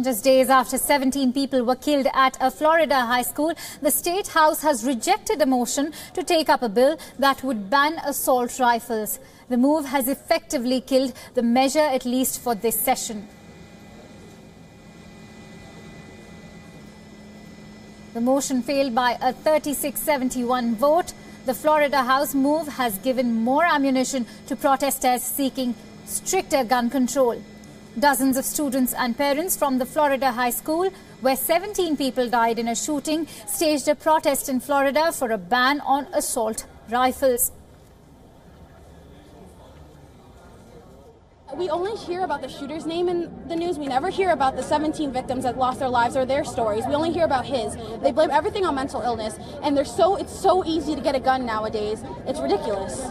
And just days after 17 people were killed at a Florida high school, the State House has rejected a motion to take up a bill that would ban assault rifles. The move has effectively killed the measure, at least for this session. The motion failed by a 36-71 vote. The Florida House move has given more ammunition to protesters seeking stricter gun control. Dozens of students and parents from the Florida high school, where 17 people died in a shooting, staged a protest in Florida for a ban on assault rifles. We only hear about the shooter's name in the news. We never hear about the 17 victims that lost their lives or their stories. We only hear about his. They blame everything on mental illness, and it's so easy to get a gun nowadays. It's ridiculous.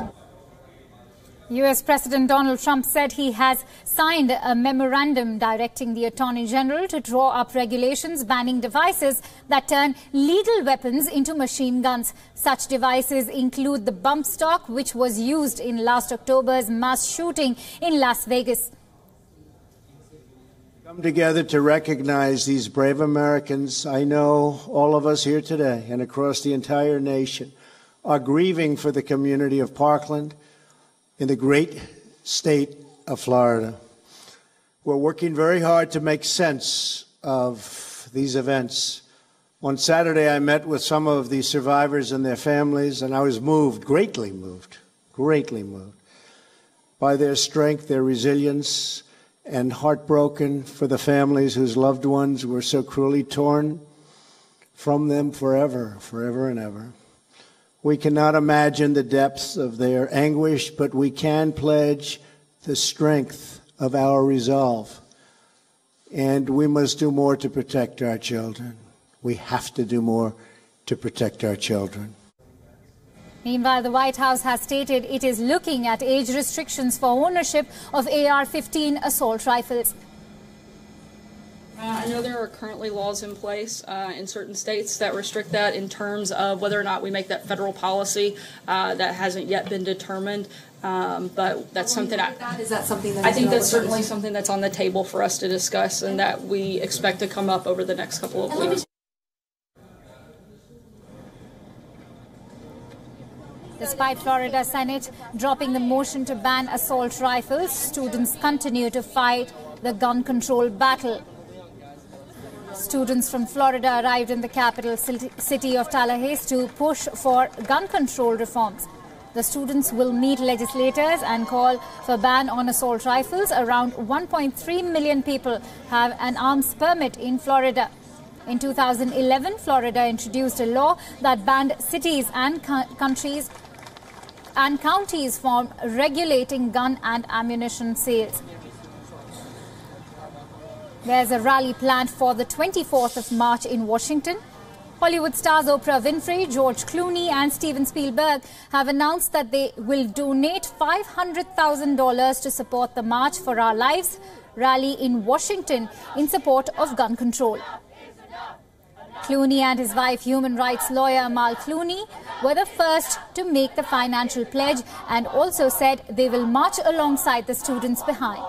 U.S. President Donald Trump said he has signed a memorandum directing the Attorney General to draw up regulations banning devices that turn lethal weapons into machine guns. Such devices include the bump stock, which was used in last October's mass shooting in Las Vegas. Come together to recognize these brave Americans. I know all of us here today and across the entire nation are grieving for the community of Parkland in the great state of Florida. We're working very hard to make sense of these events. On Saturday, I met with some of the survivors and their families, and I was moved, greatly moved by their strength, their resilience, and heartbroken for the families whose loved ones were so cruelly torn from them forever and ever. We cannot imagine the depths of their anguish, but we can pledge the strength of our resolve. And we must do more to protect our children. We have to do more to protect our children. Meanwhile, the White House has stated it is looking at age restrictions for ownership of AR-15 assault rifles. I know there are currently laws in place in certain states that restrict that in terms of whether or not we make that federal policy. That hasn't yet been determined, but that's something I think that's certainly something that's on the table for us to discuss and that we expect to come up over the next couple of weeks. Despite Florida Senate dropping the motion to ban assault rifles, students continue to fight the gun control battle. Students from Florida arrived in the capital city of Tallahassee to push for gun control reforms. The students will meet legislators and call for a ban on assault rifles. Around 1.3 million people have an arms permit in Florida. In 2011, Florida introduced a law that banned cities and counties from regulating gun and ammunition sales. There's a rally planned for the 24th of March in Washington. Hollywood stars Oprah Winfrey, George Clooney and Steven Spielberg have announced that they will donate $500,000 to support the March for Our Lives rally in Washington in support of gun control. Clooney and his wife, human rights lawyer Amal Clooney, were the first to make the financial pledge and also said they will march alongside the students behind.